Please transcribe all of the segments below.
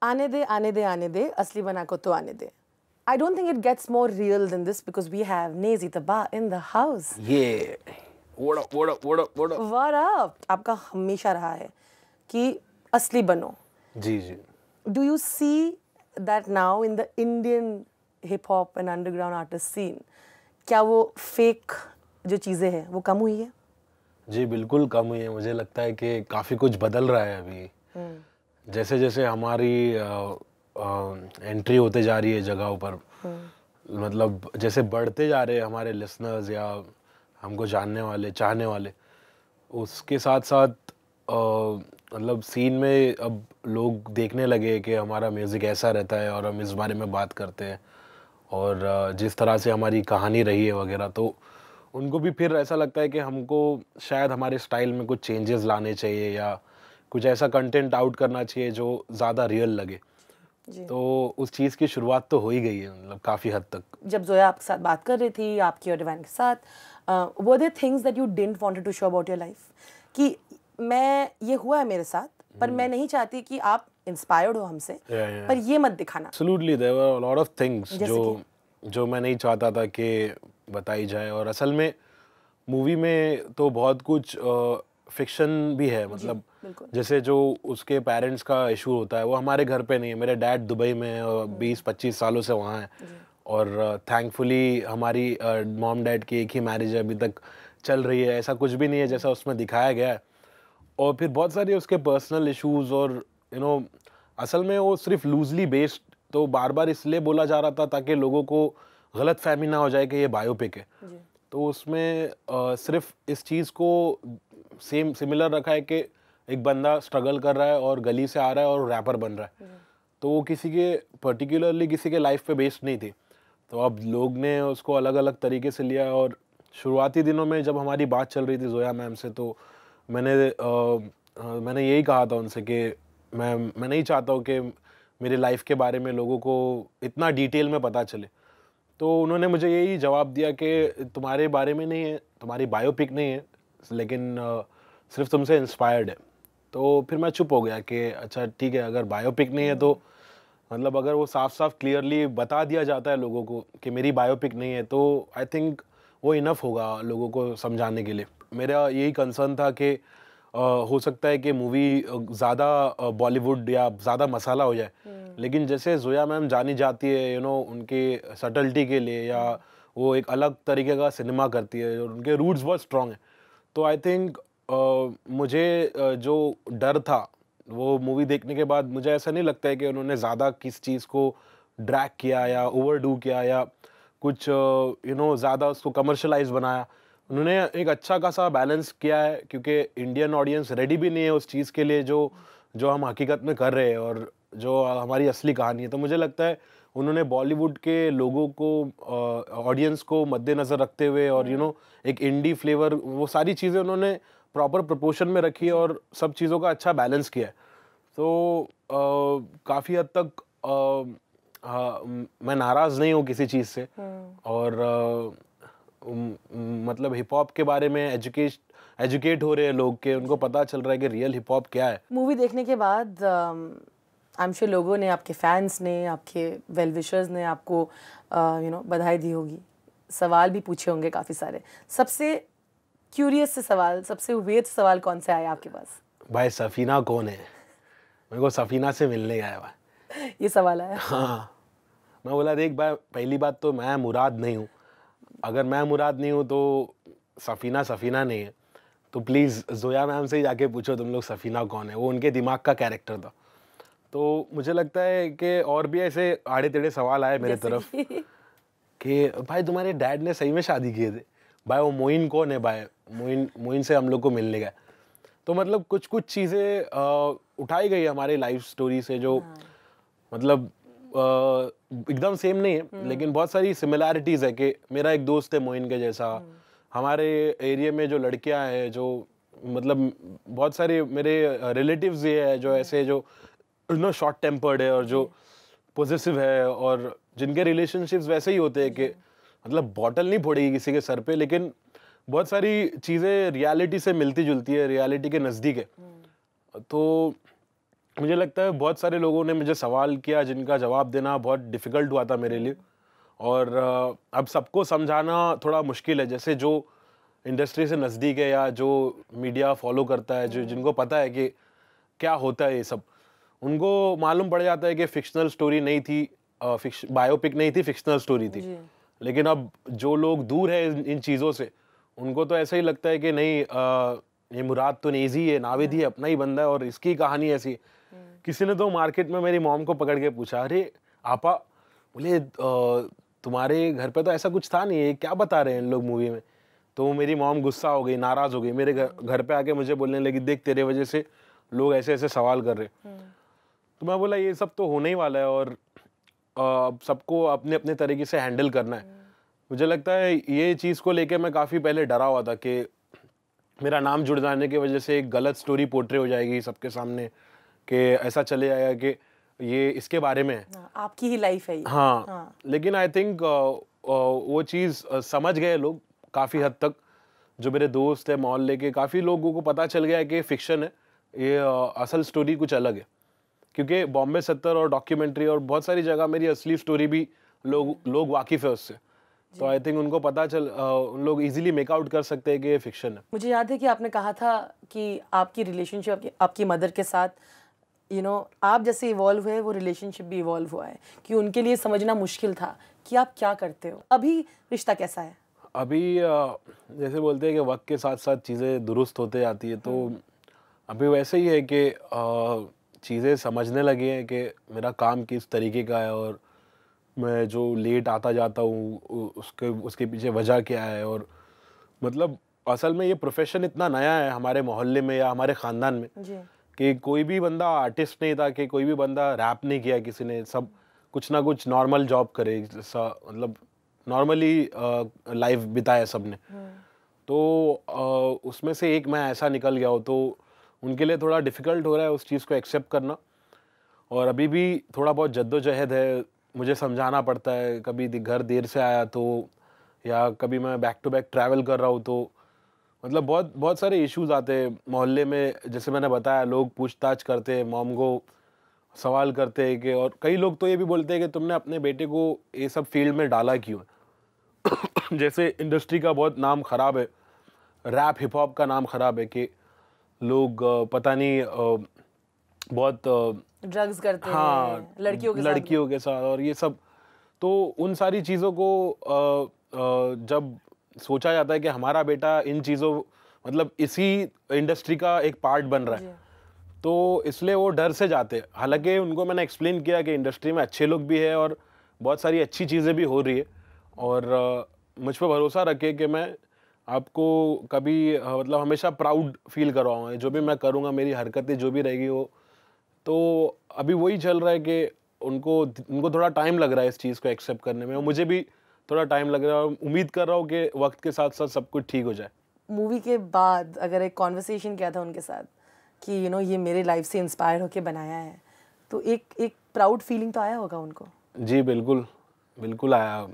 आने दे आने दे आने दे असली बना को तो आने दे. I don't think it gets more real than this because we have Nezi Taba in the house. Yeah. What up, what up, what up, what up? What up? आपका हमेशा रहा है कि असली बनो. जी जी. Do you see that now in the Indian hip hop and underground artist scene? क्या वो fake जो चीजें हैं वो कम हुई है? जी बिल्कुल कम हुई है. मुझे लगता है कि काफ़ी कुछ बदल रहा है अभी. जैसे जैसे हमारी एंट्री होते जा रही है जगहों पर, मतलब जैसे बढ़ते जा रहे हैं हमारे लिसनर्स या हमको जानने वाले चाहने वाले, उसके साथ साथ मतलब सीन में अब लोग देखने लगे कि हमारा म्यूज़िक ऐसा रहता है और हम इस बारे में बात करते हैं और जिस तरह से हमारी कहानी रही है वगैरह, तो उनको भी फिर ऐसा लगता है कि हमको शायद हमारे स्टाइल में कुछ चेंजेस लाने चाहिए या कुछ ऐसा कंटेंट आउट करना चाहिए जो ज़्यादा रियल लगे. तो उस चीज़ की शुरुआत तो हो ही गई है, मतलब काफ़ी हद तक. जब जोया आपके साथ बात कर रही थी, आपकी और डिवाइन के साथ, were there things that you didn't wanted to show about your life कि मैं ये हुआ है मेरे साथ पर मैं नहीं चाहती कि आप इंस्पायर्ड हो हमसे, पर ये मत दिखाना. Absolutely there were a lot of things जो मैं नहीं चाहता था कि बताई जाए. और असल में मूवी में तो बहुत कुछ फिक्शन भी है. मतलब जैसे जो उसके पेरेंट्स का इशू होता है वो हमारे घर पे नहीं है. मेरे डैड दुबई में है और 20-25 सालों से वहाँ है और थैंकफुली हमारी मॉम डैड की एक ही मैरिज अभी तक चल रही है. ऐसा कुछ भी नहीं है जैसा उसमें दिखाया गया है. और फिर बहुत सारे उसके पर्सनल इश्यूज और असल में वो सिर्फ लूजली बेस्ड तो बार बार इसलिए बोला जा रहा था ताकि लोगों को गलत फहमी ना हो जाए कि ये बायोपिक है. तो उसमें सिर्फ इस चीज़ को सिमिलर रखा है कि एक बंदा स्ट्रगल कर रहा है और गली से आ रहा है और रैपर बन रहा है. तो वो किसी के पर्टिकुलरली किसी के लाइफ पे बेस्ड नहीं थी. तो अब लोग ने उसको अलग अलग तरीके से लिया. और शुरुआती दिनों में जब हमारी बात चल रही थी जोया मैम से, तो मैंने यही कहा था उनसे कि मैं नहीं चाहता हूँ कि मेरी लाइफ के बारे में लोगों को इतना डिटेल में पता चले. तो उन्होंने मुझे यही जवाब दिया कि तुम्हारे बारे में नहीं है, तुम्हारी बायोपिक नहीं है, लेकिन सिर्फ तुमसे इंस्पायर्ड है. तो फिर मैं चुप हो गया कि अच्छा ठीक है, अगर बायोपिक नहीं है तो मतलब अगर वो साफ साफ क्लियरली बता दिया जाता है लोगों को कि मेरी बायोपिक नहीं है, तो आई थिंक वो इनफ होगा लोगों को समझाने के लिए. मेरा यही कंसर्न था कि हो सकता है कि मूवी ज़्यादा बॉलीवुड या ज़्यादा मसाला हो जाए. लेकिन जैसे जोया मैम जानी जाती है उनके सटल्टी के लिए, या वो एक अलग तरीके का सिनेमा करती है और उनके रूट्स बहुत स्ट्रॉन्ग हैं. तो आई थिंक मुझे जो डर था वो मूवी देखने के बाद मुझे ऐसा नहीं लगता है कि उन्होंने ज़्यादा किस चीज़ को ड्रैग किया या ओवरडू किया या कुछ ज़्यादा उसको कमर्शलाइज बनाया. उन्होंने एक अच्छा खासा बैलेंस किया है, क्योंकि इंडियन ऑडियंस रेडी भी नहीं है उस चीज़ के लिए जो हम हकीकत में कर रहे हैं और जो हमारी असली कहानी है. तो मुझे लगता है उन्होंने बॉलीवुड के लोगों को, ऑडियंस को मद्देनज़र रखते हुए और एक इंडी फ्लेवर, वो सारी चीज़ें उन्होंने प्रॉपर प्रोपोर्शन में रखी है और सब चीज़ों का अच्छा बैलेंस किया है. तो काफ़ी हद तक मैं नाराज़ नहीं हूँ किसी चीज़ से. और मतलब हिप हॉप के बारे में एजुकेट हो रहे हैं लोग के, उनको पता चल रहा है कि रियल हिप हॉप क्या है. मूवी देखने के बाद आई एम श्योर लोगों ने, आपके फैंस ने, आपके वेल विशर्स ने आपको बधाई दी होगी, सवाल भी पूछे होंगे काफ़ी सारे. सबसे क्यूरियस से सवाल, सबसे वेट सवाल कौन से आया आपके पास? भाई सफीना कौन है? मेरे को सफीना से मिलने गया भाई. ये सवाल आया? हाँ. मैं बोला देख भाई, पहली बात तो मैं मुराद नहीं हूँ. अगर मैं मुराद नहीं हूँ तो सफीना नहीं है. तो प्लीज़ जोया मैम से ही जाके पूछो तुम लोग सफीना कौन है. वो उनके दिमाग का कैरेक्टर था. तो मुझे लगता है कि और भी ऐसे आड़े टेढ़े सवाल आए मेरे तरफ कि भाई तुम्हारे डैड ने सही में शादी किए थे भाई, वो मोइन कौन है भाई, मोइन से हम लोग को मिलने गए. तो मतलब कुछ कुछ चीज़ें उठाई गई हमारे लाइफ स्टोरी से जो मतलब एकदम सेम नहीं है, लेकिन बहुत सारी सिमिलैरिटीज़ है. कि मेरा एक दोस्त है मोइन के जैसा, हमारे एरिया में जो लड़कियां हैं, जो मतलब बहुत सारे मेरे रिलेटिव्स ये है जो ऐसे जो शॉर्ट टेम्पर्ड है और जो पॉजिटिव है और जिनके रिलेशनशिप्स वैसे ही होते हैं कि मतलब बॉटल नहीं फोड़ेगी किसी के सर पे, लेकिन बहुत सारी चीज़ें रियलिटी से मिलती जुलती है, रियलिटी के नज़दीक है. तो मुझे लगता है बहुत सारे लोगों ने मुझे सवाल किया जिनका जवाब देना बहुत डिफ़िकल्ट हुआ था मेरे लिए, और अब सबको समझाना थोड़ा मुश्किल है। जैसे जो इंडस्ट्री से नज़दीक है या जो मीडिया फॉलो करता है, जो जिनको पता है कि क्या होता है ये सब, उनको मालूम पड़ जाता है कि फ़िक्शनल स्टोरी नहीं थी, बायोपिक नहीं थी, फ़िक्शनल स्टोरी थी। जी। लेकिन अब जो लोग दूर है इन चीज़ों से, उनको तो ऐसा ही लगता है कि नहीं, ये मुराद तो नेज़ी है, नावेद ही अपना ही बंदा है और इसकी कहानी ऐसी है। किसी ने तो मार्केट में मेरी मॉम को पकड़ के पूछा, अरे आपा, बोले तुम्हारे घर पे तो ऐसा कुछ था नहीं, ये क्या बता रहे हैं इन लोग मूवी में। तो मेरी मॉम गुस्सा हो गई, नाराज़ हो गई, मेरे घर पे आके मुझे बोलने लगी, देख तेरे वजह से लोग ऐसे ऐसे सवाल कर रहे हैं। तो मैं बोला ये सब तो होने ही वाला है, और अब सबको अपने अपने तरीके से हैंडल करना है। मुझे लगता है ये चीज़ को लेके मैं काफ़ी पहले डरा हुआ था कि मेरा नाम जुड़ जाने की वजह से एक गलत स्टोरी पोर्ट्रे हो जाएगी सबके सामने, कि ऐसा चले जाएगा कि ये इसके बारे में है। हाँ, आपकी ही लाइफ है ये। हाँ, लेकिन आई थिंक वो चीज़ समझ गए लोग काफ़ी हद तक। जो मेरे दोस्त है मोहल्ले के, काफ़ी लोगों को पता चल गया है कि फिक्शन है, ये असल स्टोरी कुछ अलग है। क्योंकि बॉम्बे 70 और डॉक्यूमेंट्री और बहुत सारी जगह मेरी असली स्टोरी भी लोग वाकिफ़ है उससे। तो आई थिंक उनको पता उन लोग इजीली मेक आउट कर सकते हैं कि ये फिक्शन है। मुझे याद है कि आपने कहा था कि आपकी रिलेशनशिप आपकी मदर के साथ, आप जैसे इवॉल्व हुए वो रिलेशनशिप भी इवॉल्व हुआ है, कि उनके लिए समझना मुश्किल था कि आप क्या करते हो। अभी रिश्ता कैसा है? अभी जैसे बोलते हैं कि वक्त के साथ साथ चीज़ें दुरुस्त होते जाती है, तो अभी वैसे ही है कि चीज़ें समझने लगे हैं कि मेरा काम किस तरीके का है, और मैं जो लेट आता जाता हूँ उसके उसके पीछे वजह क्या है। और मतलब असल में ये प्रोफेशन इतना नया है हमारे मोहल्ले में या हमारे ख़ानदान में, जी। कि कोई भी बंदा आर्टिस्ट नहीं था, कि कोई भी बंदा रैप नहीं किया किसी ने। सब कुछ ना कुछ नॉर्मल जॉब करे, जैसा मतलब नॉर्मली लाइफ बिताया सबने। तो उसमें से एक मैं ऐसा निकल गया हूँ, तो उनके लिए थोड़ा डिफ़िकल्ट हो रहा है उस चीज़ को एक्सेप्ट करना। और अभी भी थोड़ा बहुत जद्दोजहद है, मुझे समझाना पड़ता है। कभी घर देर से आया तो, या कभी मैं बैक टू बैक ट्रैवल कर रहा हूँ, तो मतलब बहुत बहुत सारे इश्यूज आते हैं मोहल्ले में। जैसे मैंने बताया, लोग पूछताछ करते हैं, मॉम को सवाल करते हैं कि, और कई लोग तो ये भी बोलते हैं कि तुमने अपने बेटे को ये सब फील्ड में डाला क्यों है। जैसे इंडस्ट्री का बहुत नाम ख़राब है, रैप हिप हॉप का नाम ख़राब है, कि लोग पता नहीं बहुत ड्रग्स करते हाँ, हैं लड़कियों के साथ। लड़कियों के साथ और ये सब। तो उन सारी चीज़ों को जब सोचा जाता है कि हमारा बेटा इन चीज़ों, मतलब इसी इंडस्ट्री का एक पार्ट बन रहा जी। है, तो इसलिए वो डर से जाते हैं। हालांकि उनको मैंने एक्सप्लेन किया कि इंडस्ट्री में अच्छे लोग भी है और बहुत सारी अच्छी चीज़ें भी हो रही है, और मुझ पर भरोसा रखे कि मैं आपको कभी मतलब हमेशा प्राउड फील करवाऊँगा। जो भी मैं करूँगा, मेरी हरकतें जो भी रहेगी वो, तो अभी वही चल रहा है कि उनको थोड़ा टाइम लग रहा है इस चीज़ को एक्सेप्ट करने में, और मुझे भी थोड़ा टाइम लग रहा है, और उम्मीद कर रहा हूँ कि वक्त के साथ साथ सब कुछ ठीक हो जाए। मूवी के बाद अगर एक कॉन्वर्सेशन किया था उनके साथ कि ये मेरे लाइफ से इंस्पायर होके बनाया है, तो एक प्राउड फीलिंग तो आया होगा उनको? जी बिल्कुल, बिल्कुल आया।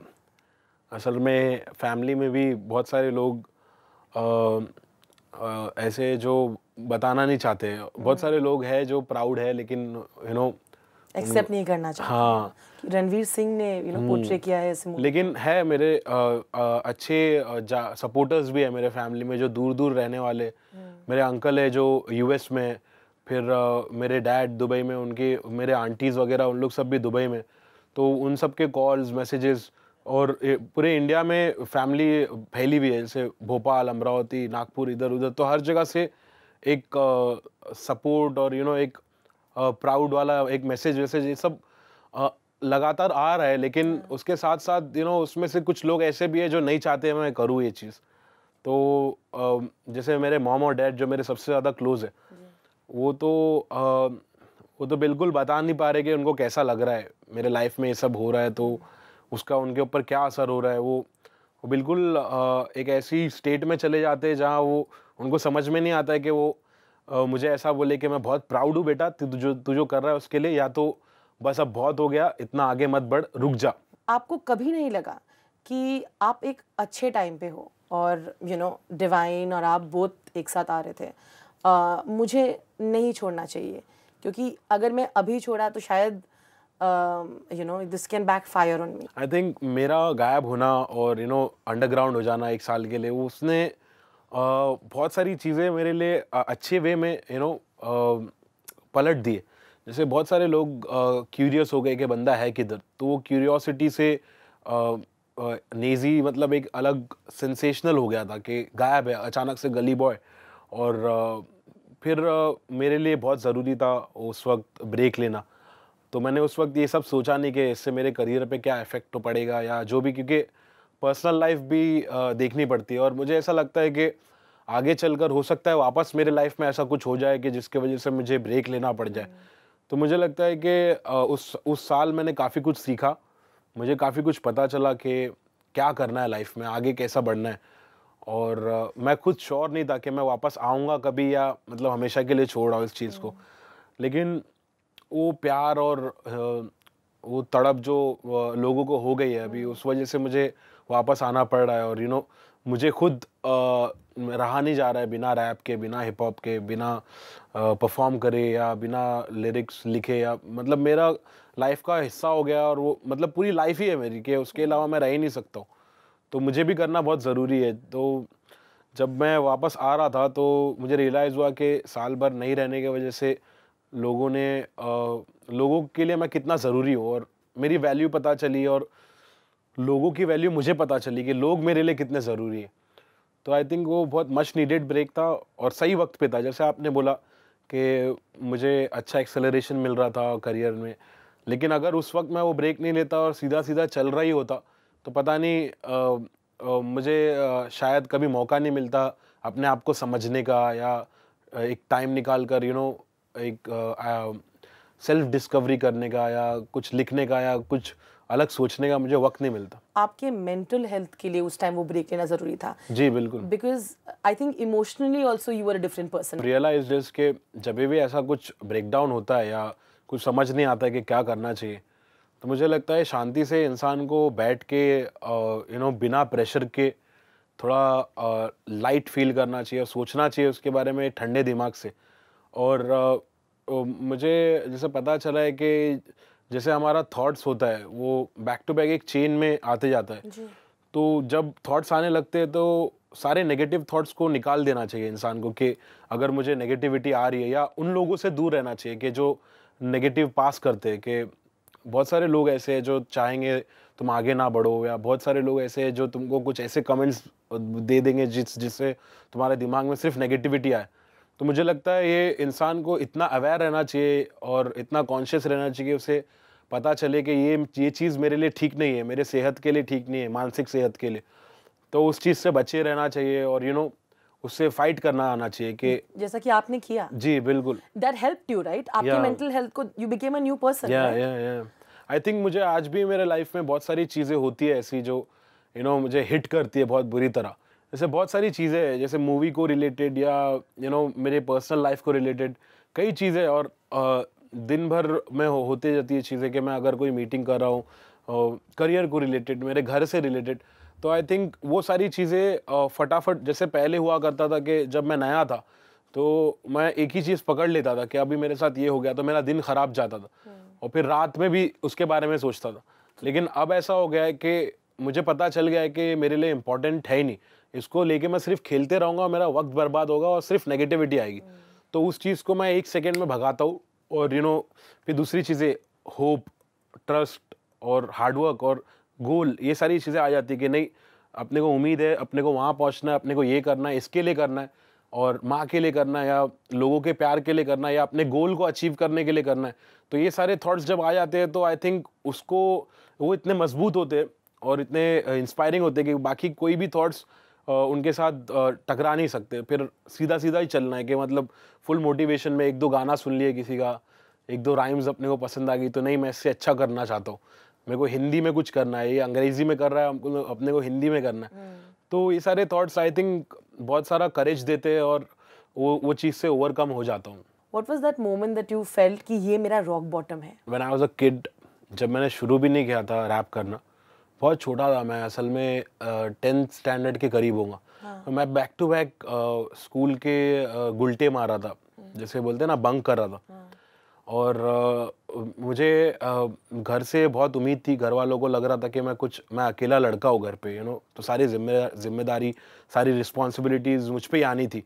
असल में फैमिली में भी बहुत सारे लोग ऐसे जो बताना नहीं चाहते। बहुत सारे लोग हैं जो प्राउड है, लेकिन एक्सेप्ट नहीं करना चाहते। हाँ, कि रणवीर सिंह ने पोर्ट्रे किया है इस मूवी। लेकिन है मेरे अच्छे सपोर्टर्स भी है मेरे फैमिली में, जो दूर दूर रहने वाले। मेरे अंकल है जो यूएस में है, फिर मेरे डैड दुबई में, उनके मेरे आंटीज़ वगैरह उन लोग सब भी दुबई में। तो उन सब के कॉल्स, मैसेजेस, और पूरे इंडिया में फैमिली फैली हुई है, जैसे भोपाल, अमरावती, नागपुर, इधर उधर। तो हर जगह से एक सपोर्ट और एक प्राउड वाला एक मैसेज वैसेज ये सब लगातार आ रहा है। लेकिन उसके साथ साथ उसमें से कुछ लोग ऐसे भी है जो नहीं चाहते मैं करूँ ये चीज़। तो जैसे मेरे मॉम और डैड जो मेरे सबसे ज़्यादा क्लोज है, वो तो बिल्कुल बता नहीं पा रहे कि उनको कैसा लग रहा है मेरे लाइफ में ये सब हो रहा है, तो उसका उनके ऊपर क्या असर हो रहा है। वो बिल्कुल एक ऐसी स्टेट में चले जाते हैं जहाँ उनको समझ में नहीं आता है कि वो मुझे ऐसा बोले कि मैं बहुत प्राउड हूँ बेटा, तू जो कर रहा है उसके लिए, या तो बस अब बहुत हो गया, इतना आगे मत बढ़, रुक जा। आपको कभी नहीं लगा कि आप एक अच्छे टाइम पे हो और डिवाइन और आप बोथ एक साथ आ रहे थे, मुझे नहीं छोड़ना चाहिए, क्योंकि अगर मैं अभी छोड़ा तो शायद you know this can backfire on me. I think मेरा गायब होना और अंडरग्राउंड हो जाना 1 साल के लिए, उसने बहुत सारी चीज़ें मेरे लिए अच्छे वे में पलट दिए। जैसे बहुत सारे लोग क्यूरियस हो गए कि बंदा है किधर, तो वो क्यूरियोसिटी से नेजी मतलब एक अलग सेंसेशनल हो गया था कि गायब है अचानक से गली बॉय। और फिर मेरे लिए बहुत ज़रूरी था उस वक्त ब्रेक लेना। तो मैंने उस वक्त ये सब सोचा नहीं कि इससे मेरे करियर पे क्या इफ़ेक्ट तो पड़ेगा या जो भी, क्योंकि पर्सनल लाइफ भी देखनी पड़ती है। और मुझे ऐसा लगता है कि आगे चलकर हो सकता है वापस मेरे लाइफ में ऐसा कुछ हो जाए कि जिसके वजह से मुझे ब्रेक लेना पड़ जाए। तो मुझे लगता है कि उस साल मैंने काफ़ी कुछ सीखा, मुझे काफ़ी कुछ पता चला कि क्या करना है लाइफ में, आगे कैसा बढ़ना है। और मैं खुद श्योर नहीं था कि मैं वापस आऊँगा कभी या मतलब हमेशा के लिए छोड़ आऊँ इस चीज़ को। लेकिन वो प्यार और वो तड़प जो लोगों को हो गई है अभी, उस वजह से मुझे वापस आना पड़ रहा है। और मुझे खुद रहा नहीं जा रहा है बिना रैप के, बिना हिप हॉप के, बिना परफॉर्म करे या बिना लिरिक्स लिखे, या मतलब मेरा लाइफ का हिस्सा हो गया। और वो मतलब पूरी लाइफ ही है मेरी कि उसके अलावा मैं रह ही नहीं सकता हूँ। तो मुझे भी करना बहुत ज़रूरी है। तो जब मैं वापस आ रहा था तो मुझे रियलाइज़ हुआ कि साल भर नहीं रहने की वजह से लोगों के लिए मैं कितना ज़रूरी हूँ, और मेरी वैल्यू पता चली और लोगों की वैल्यू मुझे पता चली कि लोग मेरे लिए कितने ज़रूरी हैं। तो आई थिंक वो बहुत मच नीडेड ब्रेक था और सही वक्त पे था। जैसे आपने बोला कि मुझे अच्छा एक्सेलरेशन मिल रहा था करियर में, लेकिन अगर उस वक्त मैं वो ब्रेक नहीं लेता और सीधा सीधा चल रहा ही होता तो पता नहीं मुझे शायद कभी मौका नहीं मिलता अपने आप को समझने का, या एक टाइम निकाल कर एक सेल्फ डिस्कवरी करने का, या कुछ लिखने का, या कुछ अलग सोचने का मुझे वक्त नहीं मिलता। आपके मेंटल हेल्थ के लिए उस टाइम वो ब्रेक लेना ज़रूरी था। जी बिल्कुल। Because I think emotionally also you are a different person. Realise is के जब भी ऐसा कुछ ब्रेकडाउन होता है या कुछ समझ नहीं आता है कि क्या करना चाहिए, तो मुझे लगता है शांति से इंसान को बैठ के बिना प्रेशर के थोड़ा लाइट फील करना चाहिए और सोचना चाहिए उसके बारे में ठंडे दिमाग से। और मुझे जैसे पता चला है कि जैसे हमारा थॉट्स होता है वो बैक टू बैक एक चेन में आते जाता है। जी। तो जब थॉट्स आने लगते हैं तो सारे नेगेटिव थॉट्स को निकाल देना चाहिए इंसान को, कि अगर मुझे नेगेटिविटी आ रही है, या उन लोगों से दूर रहना चाहिए कि जो नेगेटिव पास करते हैं। कि बहुत सारे लोग ऐसे हैं जो चाहेंगे तुम आगे ना बढ़ो, या बहुत सारे लोग ऐसे हैं जो तुमको कुछ ऐसे कमेंट्स दे देंगे जिससे तुम्हारे दिमाग में सिर्फ नेगेटिविटी आए। तो मुझे लगता है ये इंसान को इतना अवेयर रहना चाहिए और इतना कॉन्शियस रहना चाहिए, उसे पता चले कि ये चीज़ मेरे लिए ठीक नहीं है, मेरे सेहत के लिए ठीक नहीं है, मानसिक सेहत के लिए। तो उस चीज़ से बचे रहना चाहिए और उससे फाइट करना आना चाहिए कि जैसा कि आपने किया। जी बिल्कुल। दैट हेल्प्ड यू राइट, आपके Yeah. मेंटल हेल्थ को, you became a new person. या आई थिंक मुझे आज भी मेरे लाइफ में बहुत सारी चीज़ें होती है ऐसी जो मुझे हिट करती है बहुत बुरी तरह। जैसे बहुत सारी चीज़ें हैं, जैसे मूवी को रिलेटेड या मेरे पर्सनल लाइफ को रिलेटेड कई चीज़ें, और दिन भर में होती जाती है चीज़ें कि मैं अगर कोई मीटिंग कर रहा हूँ करियर को रिलेटेड, मेरे घर से रिलेटेड, तो आई थिंक वो सारी चीज़ें फटाफट, जैसे पहले हुआ करता था कि जब मैं नया था तो मैं एक ही चीज़ पकड़ लेता था कि अभी मेरे साथ ये हो गया तो मेरा दिन ख़राब जाता था, और फिर रात में भी उसके बारे में सोचता था। लेकिन अब ऐसा हो गया है कि मुझे पता चल गया है कि मेरे लिए इम्पोर्टेंट है ही नहीं, इसको लेके मैं सिर्फ खेलते रहूँगा, मेरा वक्त बर्बाद होगा और सिर्फ नेगेटिविटी आएगी। तो उस चीज़ को मैं 1 सेकेंड में भगाता हूँ, और फिर दूसरी चीज़ें होप, ट्रस्ट और हार्डवर्क और गोल, ये सारी चीज़ें आ जाती है कि नहीं, अपने को उम्मीद है, अपने को वहाँ पहुँचना है, अपने को ये करना है, इसके लिए करना है, और माँ के लिए करना है, या लोगों के प्यार के लिए करना है, या अपने गोल को अचीव करने के लिए करना है। तो ये सारे थॉट्स जब आ जाते हैं तो आई थिंक वो इतने मजबूत होते हैं और इतने इंस्पायरिंग होते हैं कि बाकी कोई भी थॉट्स उनके साथ टकरा नहीं सकते। फिर सीधा सीधा ही चलना है कि मतलब फुल मोटिवेशन में 1-2 गाना सुन लिए किसी का, 1-2 राइम्स अपने को पसंद आ गई तो नहीं, मैं इससे अच्छा करना चाहता हूँ, मेरे को हिंदी में कुछ करना है, ये अंग्रेजी में कर रहा है, हमको अपने को हिंदी में करना है। तो ये सारे थॉट्स आई थिंक बहुत सारा करेज देते हैं और वो चीज़ से ओवरकम हो जाता हूँ। What was that moment that you felt कि ये मेरा रॉक बॉटम है? When I was a kid, जब मैंने शुरू भी नहीं किया था रैप करना, बहुत छोटा था मैं, असल में 10th स्टैंडर्ड के करीब होगा। तो मैं बैक टू बैक स्कूल के गुलटे मार रहा था, जैसे बोलते हैं ना, बंक कर रहा था। और मुझे घर से बहुत उम्मीद थी, घर वालों को लग रहा था कि मैं अकेला लड़का हूँ घर पे, तो सारी जिम्मेदारी, सारी रिस्पॉन्सिबिलिटीज़ मुझ पे ही आनी थी।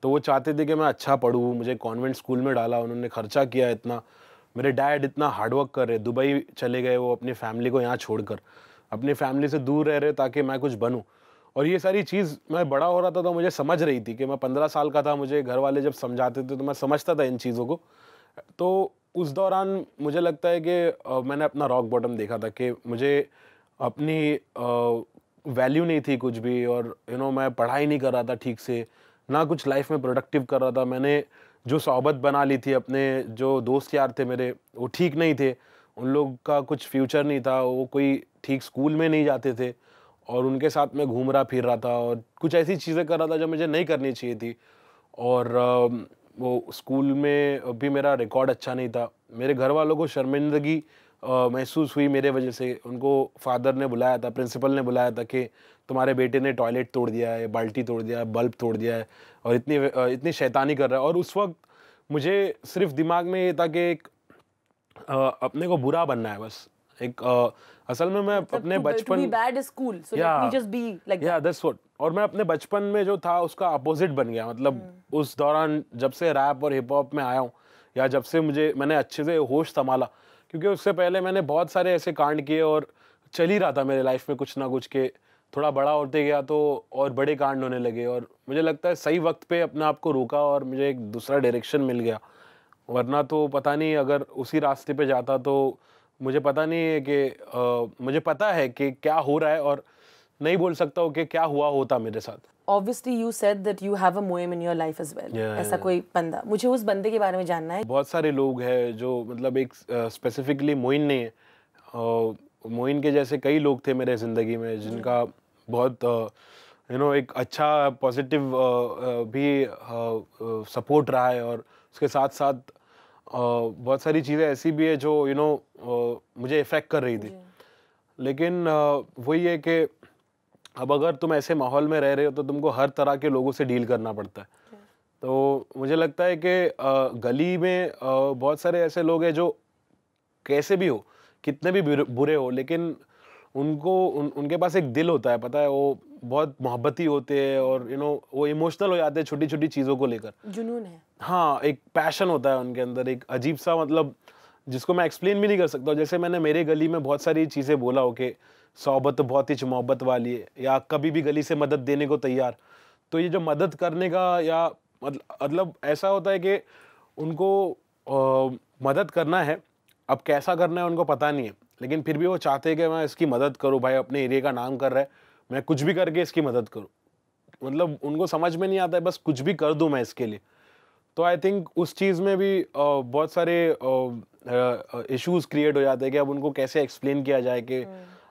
तो वो चाहते थे कि मैं अच्छा पढूँ, मुझे कॉन्वेंट स्कूल में डाला, उन्होंने खर्चा किया इतना। मेरे डैड इतना हार्डवर्क कर रहे, दुबई चले गए वो अपनी फैमिली को यहाँ छोड़कर, अपनी फैमिली से दूर रह रहे ताकि मैं कुछ बनूँ। और ये सारी चीज़ मैं बड़ा हो रहा था तो मुझे समझ रही थी कि मैं 15 साल का था, मुझे घर वाले जब समझाते थे तो मैं समझता था इन चीज़ों को। तो उस दौरान मुझे लगता है कि मैंने अपना रॉक बॉटम देखा था कि मुझे अपनी वैल्यू नहीं थी कुछ भी, और मैं पढ़ाई नहीं कर रहा था ठीक से, ना कुछ लाइफ में प्रोडक्टिव कर रहा था। मैंने जो सोहबत बना ली थी, अपने जो दोस्त यार थे मेरे, वो ठीक नहीं थे, उन लोग का कुछ फ्यूचर नहीं था, वो कोई ठीक स्कूल में नहीं जाते थे और उनके साथ मैं घूम रहा फिर रहा था और कुछ ऐसी चीज़ें कर रहा था जो मुझे नहीं करनी चाहिए थी। और वो स्कूल में भी मेरा रिकॉर्ड अच्छा नहीं था। मेरे घर वालों को शर्मिंदगी महसूस हुई मेरे वजह से। उनको फादर ने बुलाया था, प्रिंसिपल ने बुलाया था कि तुम्हारे बेटे ने टॉयलेट तोड़ दिया है, बाल्टी तोड़ दिया है, बल्ब तोड़ दिया है और इतनी शैतानी कर रहा है। और उस वक्त मुझे सिर्फ दिमाग में ये था कि अपने को बुरा बनना है बस। असल में मैं अपने बचपन दैट्स व्हाट। और मैं अपने बचपन में जो था उसका अपोजिट बन गया। मतलब उस दौरान जब से रैप और हिप हॉप में आया हूँ, या जब से मैंने अच्छे से होश संभाला, क्योंकि उससे पहले मैंने बहुत सारे ऐसे कांड किए और चल ही रहा था मेरे लाइफ में कुछ ना कुछ के। थोड़ा बड़ा होते गया तो और बड़े कांड होने लगे और मुझे लगता है सही वक्त पे अपने आप को रोका और मुझे एक दूसरा डायरेक्शन मिल गया। वरना तो पता नहीं, अगर उसी रास्ते पे जाता तो मुझे पता नहीं है कि मुझे पता है कि क्या हो रहा है और नहीं बोल सकता हूँ कि क्या हुआ होता मेरे साथ। Obviously you said that you have a Moem in your life as well. ऐसा कोई बंदा, मुझे उस बंदे के बारे में जानना है। बहुत सारे लोग हैं जो, मतलब एक स्पेसिफिकली मोइन नहीं है, मोइन के जैसे कई लोग थे मेरे ज़िंदगी में जिनका बहुत एक अच्छा पॉजिटिव भी सपोर्ट रहा है। और उसके साथ साथ बहुत सारी चीज़ें ऐसी भी है जो मुझे इफ़ेक्ट कर रही थी। लेकिन वही है कि अब अगर तुम ऐसे माहौल में रह रहे हो तो तुमको हर तरह के लोगों से डील करना पड़ता है। तो मुझे लगता है कि गली में बहुत सारे ऐसे लोग हैं जो कैसे भी हो, कितने भी बुरे हो, लेकिन उनके पास एक दिल होता है, पता है, वो बहुत मोहब्बती होते हैं और वो इमोशनल हो जाते हैं छोटी छोटी चीज़ों को लेकर। जुनून है। हाँ, एक पैशन होता है उनके अंदर, एक अजीब सा, मतलब जिसको मैं एक्सप्लेन भी नहीं कर सकता। जैसे मैंने मेरे गली में बहुत सारी चीज़ें बोला हो कि सोहबत बहुत ही मोहब्बत वाली है, या कभी भी गली से मदद देने को तैयार। तो ये जो मदद करने का, या मतलब ऐसा होता है कि उनको मदद करना है, अब कैसा करना है उनको पता नहीं है, लेकिन फिर भी वो चाहते हैं कि मैं इसकी मदद करूँ। भाई अपने एरिया का नाम कर रहा है, मैं कुछ भी करके इसकी मदद करूँ। मतलब उनको समझ में नहीं आता है, बस कुछ भी कर दूँ मैं इसके लिए। तो आई थिंक उस चीज़ में भी बहुत सारे इश्यूज़ क्रिएट हो जाते हैं कि अब उनको कैसे एक्सप्लेन किया जाए कि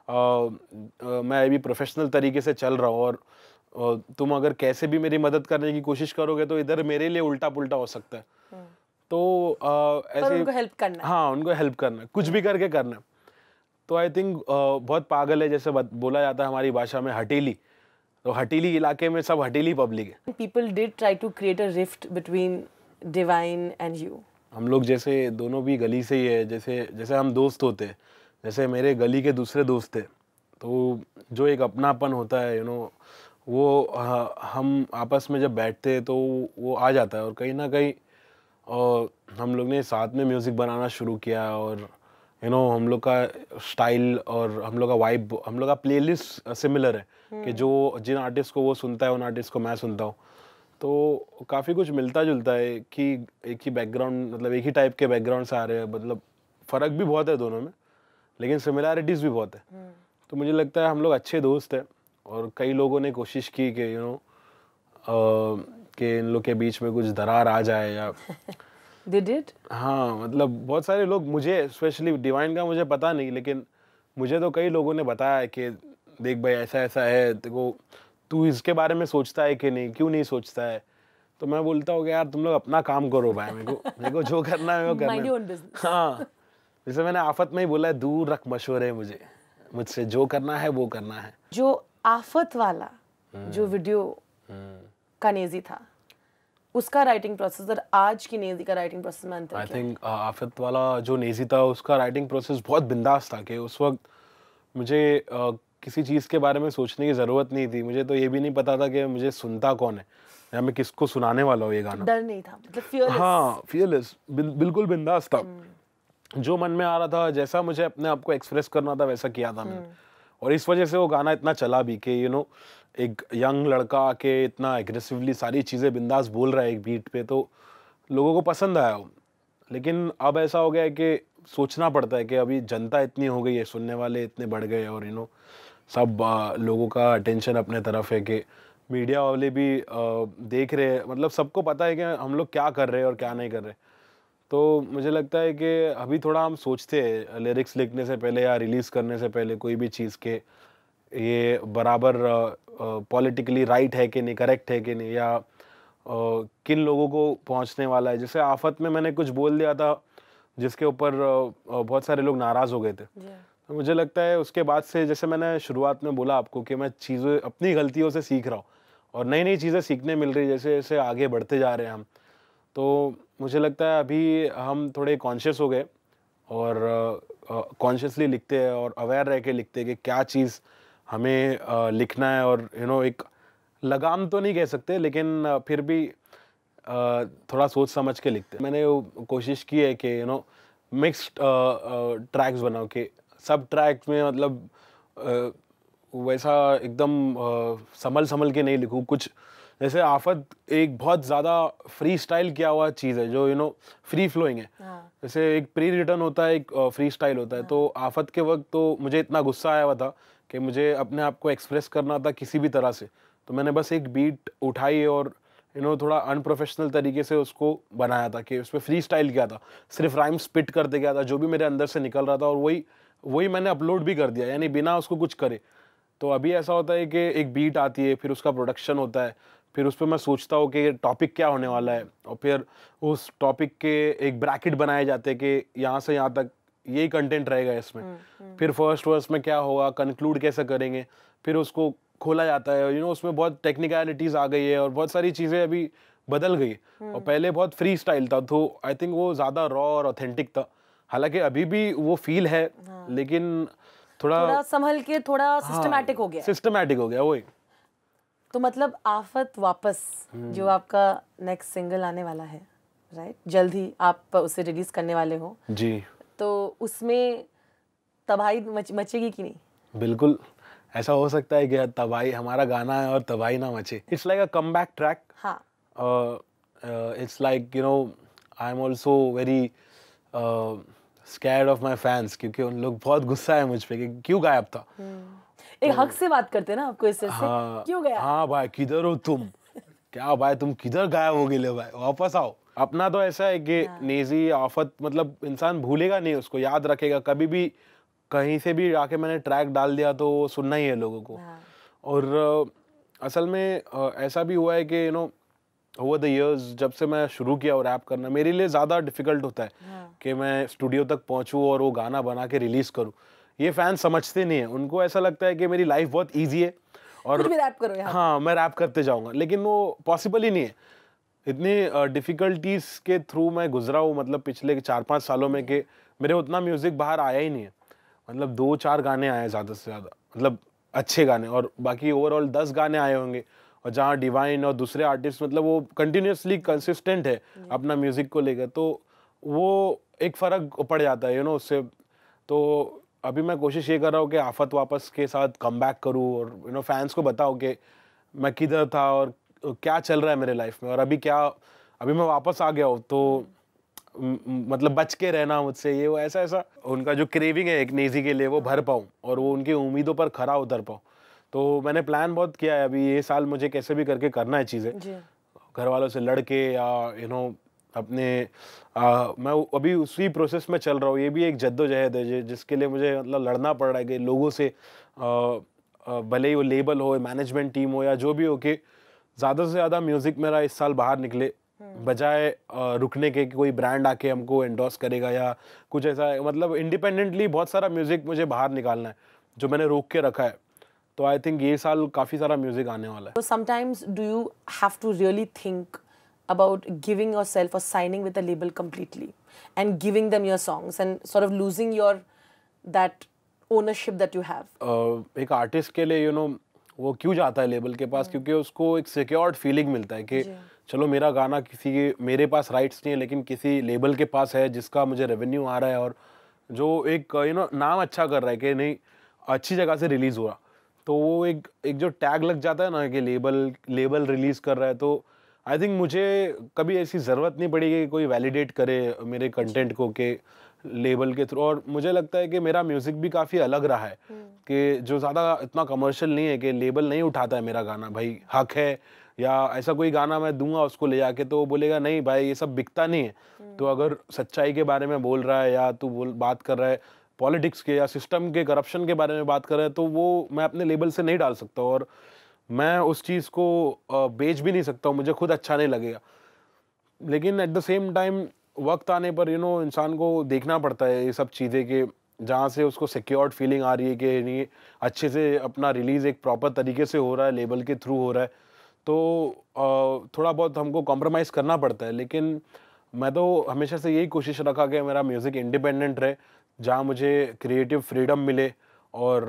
मैं अभी प्रोफेशनल तरीके से चल रहा हूँ और तुम अगर कैसे भी मेरी मदद करने की कोशिश करोगे तो इधर मेरे लिए उल्टा पुल्टा हो सकता है। तो ऐसे उनको हेल्प करना है। हाँ, उनको हेल्प करना है, कुछ भी करके करना है। तो आई थिंक बहुत पागल है, जैसे बोला जाता है हमारी भाषा में हटीली। तो हटीली इलाके में सब हटीली पब्लिक है। People did try to create a rift between Divine and you. हम लोग जैसे दोनों भी गली से ही है, जैसे हम दोस्त होते हैं, जैसे मेरे गली के दूसरे दोस्त थे, तो जो एक अपनापन होता है वो हम आपस में जब बैठते हैं तो वो आ जाता है। और कहीं ना कहीं हम लोग ने साथ में म्यूज़िक बनाना शुरू किया और हम लोग का स्टाइल और हम लोग का वाइब, हम लोग का प्लेलिस्ट सिमिलर है कि जो जिन आर्टिस्ट को वो सुनता है उन आर्टिस्ट को मैं सुनता हूँ। तो काफ़ी कुछ मिलता जुलता है कि एक ही बैकग्राउंड, मतलब एक ही टाइप के बैकग्राउंड से आ रहे हैं। मतलब फ़र्क भी बहुत है दोनों में, लेकिन सिमिलैरिटीज़ भी बहुत है। तो मुझे लगता है हम लोग अच्छे दोस्त हैं और कई लोगों ने कोशिश की कि कि इन लोग के बीच में कुछ दरार आ जाए या They did? हाँ, मतलब बहुत सारे लोग, मुझे स्पेशली डिवाइन का मुझे पता नहीं, लेकिन मुझे तो कई लोगों ने बताया कि देख भाई ऐसा ऐसा है, देखो तू इसके बारे में सोचता है कि नहीं, क्यों नहीं सोचता है। तो मैं बोलता हूँ कि यार तुम लोग अपना काम करो भाई, मेरे को जो करना है वो करना है। Mind your own business. हाँ, जैसे मैंने आफत में ही बोला है, दूर रख मशवरे मुझसे जो करना है वो करना है। जो आफत वाला जो वीडियो कानेजी था, उसका राइटिंग प्रोसेस और आज की नेजी का राइटिंग प्रोसेस में अंतर आई क्या है? थिंक आफत वाला जो नेजी था उसका राइटिंग प्रोसेस बहुत बिंदास था कि उस वक्त मुझे किसी चीज़ के बारे में सोचने की ज़रूरत नहीं थी। मुझे तो ये भी नहीं पता था कि मुझे सुनता कौन है या मैं किसको सुनाने वाला हूँ ये गाना। डर नहीं था, मतलब फियरलेस। हाँ, फियरलेस, बिल्कुल बिंदास था। जो मन में आ रहा था, जैसा मुझे अपने आप को एक्सप्रेस करना था वैसा किया था मैंने। और इस वजह से वो गाना इतना चला भी कि एक यंग लड़का आके इतना एग्रेसिवली सारी चीज़ें बिंदास बोल रहा है एक बीट पे, तो लोगों को पसंद आया वो। लेकिन अब ऐसा हो गया है कि सोचना पड़ता है कि अभी जनता इतनी हो गई है, सुनने वाले इतने बढ़ गए और सब लोगों का अटेंशन अपने तरफ है कि मीडिया वाले भी देख रहे हैं, मतलब सबको पता है कि हम लोग क्या कर रहे हैं और क्या नहीं कर रहे। तो मुझे लगता है कि अभी थोड़ा हम सोचते हैं लिरिक्स लिखने से पहले या रिलीज़ करने से पहले कोई भी चीज़ के ये बराबर पॉलिटिकली राइट है कि नहीं, करेक्ट है कि नहीं, या किन लोगों को पहुंचने वाला है। जैसे आफत में मैंने कुछ बोल दिया था जिसके ऊपर बहुत सारे लोग नाराज़ हो गए थे। तो मुझे लगता है उसके बाद से, जैसे मैंने शुरुआत में बोला आपको कि मैं चीज़ें अपनी गलतियों से सीख रहा हूँ और नई नई चीज़ें सीखने मिल रही है जैसे जैसे आगे बढ़ते जा रहे हैं हम। तो मुझे लगता है अभी हम थोड़े कॉन्शियस हो गए और कॉन्शियसली लिखते हैं और अवेयर रह के लिखते हैं कि क्या चीज़ हमें लिखना है। और एक लगाम तो नहीं कह सकते, लेकिन फिर भी थोड़ा सोच समझ के लिखते हैं। मैंने कोशिश की है कि मिक्स्ड ट्रैक्स बनाओ कि सब ट्रैक्स में मतलब वैसा एकदम संभल के नहीं लिखूँ कुछ। जैसे आफत एक बहुत ज़्यादा फ्री स्टाइल किया हुआ चीज़ है जो फ्री फ्लोइंग है। जैसे एक प्री रिटन होता है, एक फ्री स्टाइल होता है। तो आफत के वक्त तो मुझे इतना गुस्सा आया हुआ था कि मुझे अपने आप को एक्सप्रेस करना था किसी भी तरह से। तो मैंने बस एक बीट उठाई और थोड़ा अनप्रोफेशनल तरीके से उसको बनाया था कि उसमें फ्री स्टाइल किया था, सिर्फ राइम स्पिट करते गया था जो भी मेरे अंदर से निकल रहा था, और वही मैंने अपलोड भी कर दिया, यानी बिना उसको कुछ करे। तो अभी ऐसा होता है कि एक बीट आती है, फिर उसका प्रोडक्शन होता है, फिर उस पर मैं सोचता हूँ कि टॉपिक क्या होने वाला है, और फिर उस टॉपिक के एक ब्रैकेट बनाए जाते हैं कि यहाँ से यहाँ तक यही कंटेंट रहेगा इसमें। फिर फर्स्ट वर्स में क्या होगा, कंक्लूड कैसे करेंगे, फिर उसको खोला जाता है। उसमें बहुत टेक्निकलिटीज़ आ गई है और बहुत सारी चीज़ें अभी बदल गई। और पहले बहुत फ्री स्टाइल था, तो आई थिंक वो ज़्यादा रॉ और ऑथेंटिक था। हालांकि अभी भी वो फील है, लेकिन थोड़ा संभल के, थोड़ा सिस्टमैटिक हो गया। सिस्टमैटिक हो गया वही। तो मतलब आफत वापस जो आपका नेक्स्ट सिंगल आने वाला है, राइट, जल्द ही आप उसे रिलीज करने वाले हो जी, तो उसमें तबाही मचेगी कि नहीं? बिल्कुल ऐसा हो सकता है कि तबाही, हमारा गाना है और तबाही ना मचे। It's like a comeback track. हाँ, it's like I am also very scared of my fans, क्योंकि उन लोग बहुत गुस्सा है मुझ पे कि क्यों गायब था। एक हक से बात करते हैं ना आपको इससे। हाँ, क्यों गया? हाँ भाई, किधर हो तुम? क्या भाई, तुम किधर गायब हो गए भाई, वापस आओ। अपना तो ऐसा है कि नेजी आफत मतलब इंसान भूलेगा नहीं, उसको याद रखेगा। कभी भी कहीं से भी आके मैंने ट्रैक डाल दिया तो सुनना ही है लोगों को। और असल में ऐसा भी हुआ है कि ओवर द इयर्स जब से मैं शुरू किया और रैप करना, मेरे लिए ज़्यादा डिफिकल्ट होता है कि मैं स्टूडियो तक पहुंचूं और वो गाना बना के रिलीज़ करूं। ये फैन समझते नहीं है, उनको ऐसा लगता है कि मेरी लाइफ बहुत ईजी है और कुछ भी रैप करो यहाँ। हाँ, मैं रैप करते जाऊंगा, लेकिन वो पॉसिबल ही नहीं है। इतनी डिफ़िकल्टीज़ के थ्रू मैं गुजरा हूँ, मतलब पिछले 4-5 सालों में, कि मेरे उतना म्यूज़िक बाहर आया ही नहीं है। मतलब 2-4 गाने आए ज़्यादा से ज़्यादा, मतलब अच्छे गाने, और बाकी ओवरऑल 10 गाने आए होंगे। और जहाँ डिवाइन और दूसरे आर्टिस्ट मतलब वो कंटिन्यूसली कंसिस्टेंट है अपना म्यूज़िक को लेकर, तो वो एक फ़र्क पड़ जाता है उससे। तो अभी मैं कोशिश ये कर रहा हूँ कि आफत वापस के साथ कम बैक करूँ और फैंस को बताऊँ कि मैं किधर था और क्या चल रहा है मेरे लाइफ में, और अभी मैं वापस आ गया हूँ। तो मतलब बच के रहना मुझसे, ये वो ऐसा उनका जो क्रेविंग है एक नेजी के लिए वो भर पाऊँ और वो उनकी उम्मीदों पर खरा उतर पाऊँ। तो मैंने प्लान बहुत किया है अभी ये साल, मुझे कैसे भी करके करना है चीज़ें, घर वालों से लड़ के या अपने मैं अभी उसी प्रोसेस में चल रहा हूँ। ये भी एक जद्दोजहद है जिसके लिए मुझे मतलब लड़ना पड़ रहा है कि लोगों से, भले ही वो लेबल हो, मैनेजमेंट टीम हो या जो भी हो, कि ज़्यादा से ज़्यादा म्यूज़िक मेरा इस साल बाहर निकले, बजाय रुकने के कोई ब्रांड आके हमको एंडोर्स करेगा या कुछ ऐसा। मतलब इंडिपेंडेंटली बहुत सारा म्यूज़िक मुझे बाहर निकालना है जो मैंने रोक के रखा है। तो आई थिंक ये साल काफ़ी सारा म्यूज़िक आने वाला है। So sometimes do you have to really think about giving yourself or signing with a label completely and giving them your songs and sort of losing your that ownership that you have? एक artist के लिए वो क्यों जाता है label के पास, क्योंकि उसको एक सिक्योर्ड फीलिंग मिलता है कि चलो मेरा गाना मेरे पास राइट्स नहीं है लेकिन किसी लेबल के पास है जिसका मुझे रेवेन्यू आ रहा है और जो एक नाम अच्छा कर रहा है कि नहीं अच्छी जगह से रिलीज़ हुआ, तो वो एक जो टैग लग जाता है ना कि लेबल रिलीज़ कर रहा है, तो आई थिंक मुझे कभी ऐसी ज़रूरत नहीं पड़ी कि कोई वैलिडेट करे मेरे कंटेंट को कि लेबल के थ्रू। और मुझे लगता है कि मेरा म्यूज़िक भी काफ़ी अलग रहा है कि जो ज़्यादा इतना कमर्शियल नहीं है कि लेबल नहीं उठाता है मेरा गाना, भाई हक है, या ऐसा कोई गाना मैं दूंगा उसको ले जाके तो वो बोलेगा नहीं भाई ये सब बिकता नहीं है। तो अगर सच्चाई के बारे में बोल रहा है या तू बात कर रहा है पॉलिटिक्स के या सिस्टम के करप्शन के बारे में बात कर रहा है, तो वो मैं अपने लेबल से नहीं डाल सकता और मैं उस चीज़ को बेच भी नहीं सकता हूँ, मुझे खुद अच्छा नहीं लगेगा। लेकिन एट द सेम टाइम वक्त आने पर इंसान को देखना पड़ता है ये सब चीज़ें कि जहाँ से उसको सिक्योर्ड फीलिंग आ रही है कि नहीं अच्छे से अपना रिलीज़ एक प्रॉपर तरीके से हो रहा है, लेबल के थ्रू हो रहा है, तो थोड़ा बहुत हमको कॉम्प्रोमाइज़ करना पड़ता है। लेकिन मैं तो हमेशा से यही कोशिश रखा कि मेरा म्यूज़िक इंडिपेंडेंट रहे, जहाँ मुझे क्रिएटिव फ्रीडम मिले। और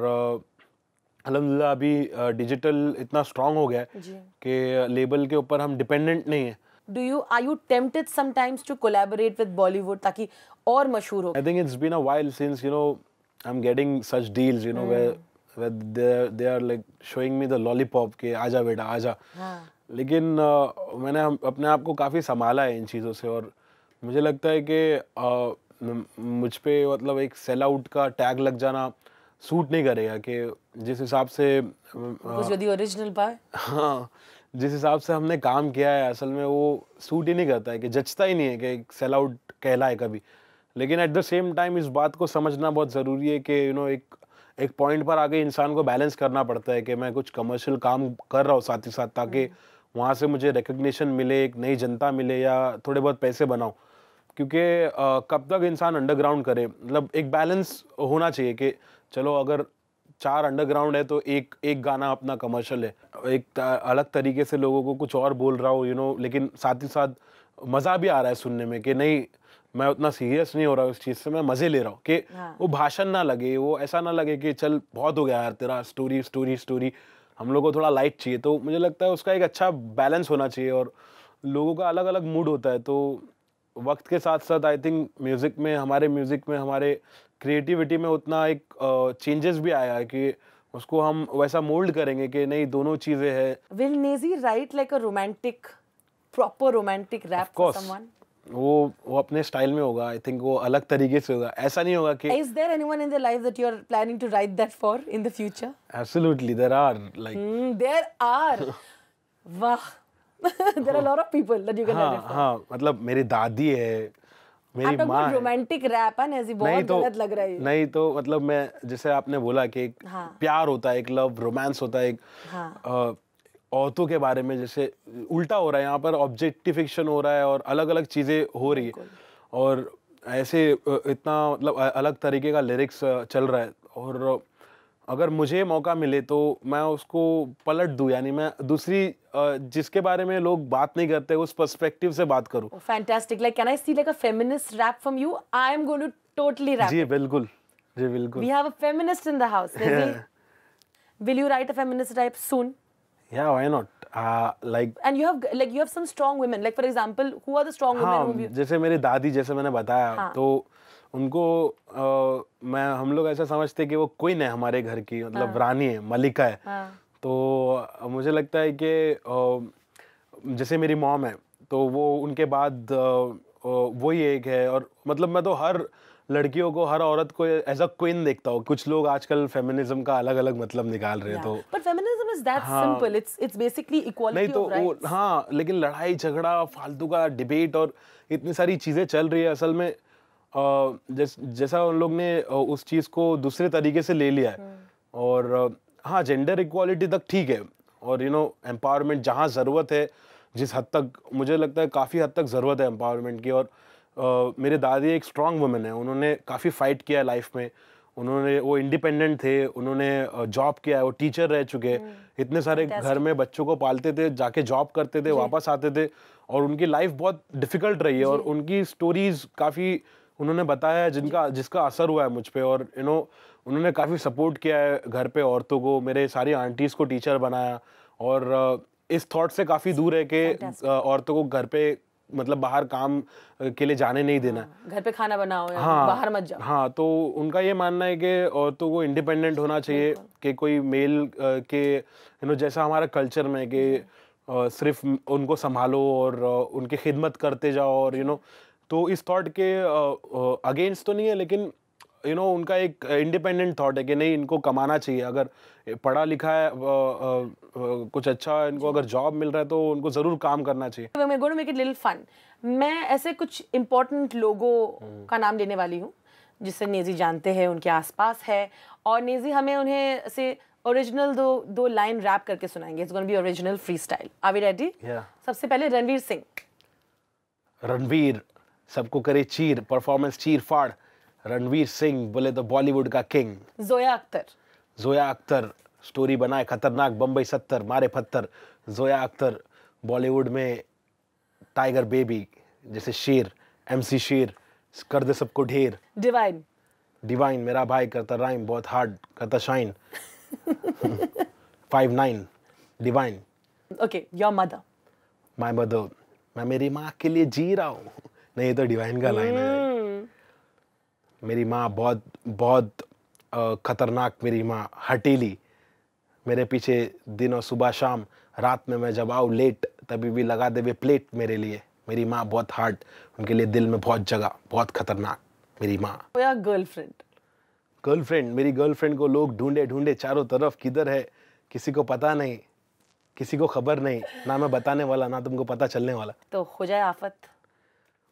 अल्हम्दुलिल्लाह अभी डिजिटल इतना स्ट्रांग हो गया है कि लेबल के ऊपर हम डिपेंडेंट नहीं है। Are you tempted sometimes to collaborate with Bollywood ताकि और मशहूर हो? I think it's been a while since I'm getting such deals where they are like showing me the lollipop के आजा बेटा आजा। लेकिन मैंने अपने आप को काफ़ी संभाला है इन चीज़ों से और मुझे लगता है कि मुझ पे मतलब एक सेल आउट का टैग लग जाना सूट नहीं करेगा कि जिस हिसाब से ओरिजिनल बाय हाँ जिस हिसाब से हमने काम किया है असल में वो सूट ही नहीं करता है, कि जचता ही नहीं है कि एक सेल आउट कहलाए कभी। लेकिन एट द सेम टाइम इस बात को समझना बहुत ज़रूरी है कि एक पॉइंट पर आके इंसान को बैलेंस करना पड़ता है कि मैं कुछ कमर्शियल काम कर रहा हूँ साथ ही साथ, ताकि वहाँ से मुझे रिकग्निशन मिले, एक नई जनता मिले या थोड़े बहुत पैसे बनाऊँ। क्योंकि कब तक इंसान अंडरग्राउंड करे, मतलब एक बैलेंस होना चाहिए कि चलो अगर 4 अंडरग्राउंड है तो एक गाना अपना कमर्शियल है, एक अलग तरीके से लोगों को कुछ और बोल रहा हो लेकिन साथ ही साथ मज़ा भी आ रहा है सुनने में कि नहीं मैं उतना सीरियस नहीं हो रहा उस चीज़ से, मैं मज़े ले रहा हूँ कि वो भाषण ना लगे, वो ऐसा ना लगे कि चल बहुत हो गया यार तेरा स्टोरी, हम लोग को थोड़ा लाइट चाहिए। तो मुझे लगता है उसका एक अच्छा बैलेंस होना चाहिए और लोगों का अलग अलग मूड होता है। तो वक्त के साथ साथ आई थिंक हमारे म्यूज़िक में हमारे क्रिएटिविटी में उतना एक चेंजेस भी आया है कि उसको हम वैसा मोल्ड करेंगे कि नहीं दोनों चीज़ें हैं। Will Nazy write like a proper romantic rap for someone? वो अपने स्टाइल में होगा, आई थिंक वो अलग तरीके से होगा, ऐसा नहीं होगा कि Is there anyone in their life that you are planning to write that for in the future? Absolutely, there are like there are वाह there are a lot of people that you can write it for. हाँ मतलब मेरी दादी है, मेरी माँ है। Romantic rap है ना, बहुत गलत लग रहा है। नहीं तो मतलब मैं जैसे आपने बोला कि एक प्यार होता है, एक लव रोमांस होता है, एक औरतों के बारे में जैसे उल्टा हो रहा है, यहाँ पर ऑब्जेक्टिफिकेशन हो रहा है और अलग अलग चीज़ें हो रही है और ऐसे इतना मतलब अलग तरीके का लिरिक्स चल रहा है। और अगर मुझे मौका मिले तो मैं उसको पलट दूं, यानी मैं दूसरी जिसके बारे में लोग बात नहीं करते उस पर्सपेक्टिव से बात करूं। Fantastic, like can I see like a feminist rap from you? I am going to totally rap. जी बिल्कुल, जी बिल्कुल। We have a feminist in the house. Will you write a feminist rap soon? Yeah, why not? And you have some strong women. Like for example, who are the strong women whom you? जैसे मेरी दादी, जैसे मैंने बताया, तो उनको हम लोग ऐसा समझते हैं कि वो क्वीन है हमारे घर की, मतलब रानी है, मलिका है। तो मुझे लगता है कि जैसे मेरी मॉम है तो वो उनके बाद वही एक है। और मतलब मैं तो हर लड़कियों को, हर औरत को एज अ क्वीन देखता हूँ। कुछ लोग आजकल फेमिनिज्म का अलग अलग मतलब निकाल रहे हैं। तो but feminism is that simple, it's basically equality of rights. हाँ, लेकिन लड़ाई झगड़ा, फालतू का डिबेट और इतनी सारी चीज़ें चल रही है असल में। जैसा उन लोग ने उस चीज़ को दूसरे तरीके से ले लिया है। और हाँ, जेंडर इक्वालिटी तक ठीक है और एम्पावरमेंट जहाँ ज़रूरत है, जिस हद तक मुझे लगता है काफ़ी हद तक ज़रूरत है एम्पावरमेंट की। और मेरी दादी एक स्ट्रॉन्ग वुमेन है, उन्होंने काफ़ी फाइट किया है लाइफ में उन्होंने, वो इंडिपेंडेंट थे, उन्होंने जॉब किया है, वो टीचर रह चुके हैं, इतने सारे घर में बच्चों को पालते थे, जाके जॉब करते थे, वापस आते थे, और उनकी लाइफ बहुत डिफिकल्ट रही है, और उनकी स्टोरीज काफ़ी उन्होंने बताया है जिसका असर हुआ है मुझ पे, और उन्होंने काफ़ी सपोर्ट किया है घर पे औरतों को, मेरे सारी आंटीज़ को टीचर बनाया, और इस थॉट से काफ़ी दूर है कि औरतों को घर पे मतलब बाहर काम के लिए जाने नहीं देना। घर पे खाना बनाओ या बाहर मत जाओ। हाँ, तो उनका ये मानना है कि औरतों को इंडिपेंडेंट होना चाहिए, कि कोई मेल के जैसा हमारा कल्चर में कि सिर्फ उनको संभालो और उनकी खिदमत करते जाओ, और तो इस थॉट के अगेंस्ट तो नहीं है, लेकिन उनका एक इंडिपेंडेंट थॉट है कि नहीं, इनको कमाना चाहिए, अगर पढ़ा लिखा है, कुछ अच्छा इनको अगर जॉब मिल रहा है तो उनको ज़रूर काम करना चाहिए। मैं going to make it little fun. मैं ऐसे कुछ इंपॉर्टेंट लोगों का नाम लेने वाली हूँ जिससे नेजी जानते हैं, उनके आसपास है, और नेजी हमें उन्हें ऐसे ओरिजिनल दो लाइन रैप करके सुनाएंगे। It's gonna be original free style. Are we ready? सबसे पहले रणवीर सिंह। रणवीर सबको करे चीर, परफॉर्मेंस चीर फाड़। रणवीर सिंह बोले तो बॉलीवुड का किंग। जोया अख्तर। जोया अख्तर स्टोरी बनाए खतरनाक, बम्बई 70 मारे पत्थर। जोया अख्तर बॉलीवुड में टाइगर बेबी, जैसे शेर, MC शेर, कर दे सबको ढेर। डिवाइन। डिवाइन मेरा भाई करता राइम, बहुत हार्ड करता shine. 5'9" divine. Okay, your mother. My mother, मैं मेरी माँ के लिए जी रहा हूँ। नहीं, ये तो डिवाइन का लाइन है। मेरी माँ बहुत बहुत खतरनाक, मेरी माँ हटीली, मेरे पीछे दिन और सुबह शाम, रात में मैं जब आऊँ लेट तभी भी लगा दे वे प्लेट मेरे लिए। मेरी माँ बहुत हार्ड, उनके लिए दिल में बहुत जगह, बहुत खतरनाक मेरी माँ। या गर्लफ्रेंड। गर्लफ्रेंड, मेरी गर्लफ्रेंड को लोग ढूंढे ढूंढे चारों तरफ, किधर है किसी को पता नहीं, किसी को खबर नहीं, ना मैं बताने वाला ना तुमको पता चलने वाला। तो हो जाए आफत।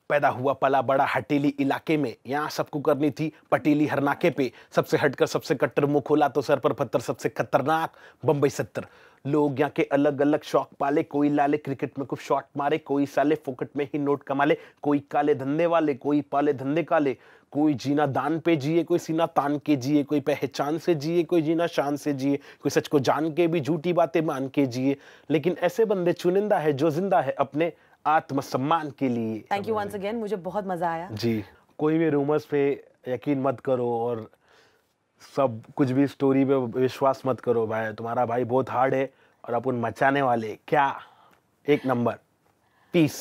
पैदा हुआ पला बड़ा हटीली इलाके में, यहाँ सबको करनी थी पटीली हर नाके पे, सबसे हटकर सबसे कट्टर, मुंह खोला तो सर पर पत्थर, सबसे खतरनाक बम्बई 70। लोग यहाँ के अलग अलग शौक पाले, कोई लाले क्रिकेट में कुछ शॉट मारे, कोई साले फोकट में ही नोट कमा ले, कोई काले धंधे वाले, कोई पाले धंधे काले, कोई जीना दान पे जिए, कोई सीना तान के जिए, कोई पहचान से जिए, कोई जीना शान से जिए, कोई सच को जान के भी झूठी बातें मान के जिए, लेकिन ऐसे बंदे चुनिंदा है जो जिंदा है अपने आत्मसम्मान के लिए। थैंक यू वंस अगेन, मुझे बहुत मजा आया जी। कोई भी रूमर्स पे यकीन मत करो, और सब कुछ भी स्टोरी पे विश्वास मत करो भाई। तुम्हारा भाई बहुत हार्ड है, और अपन मचाने वाले क्या, एक नंबर। पीस।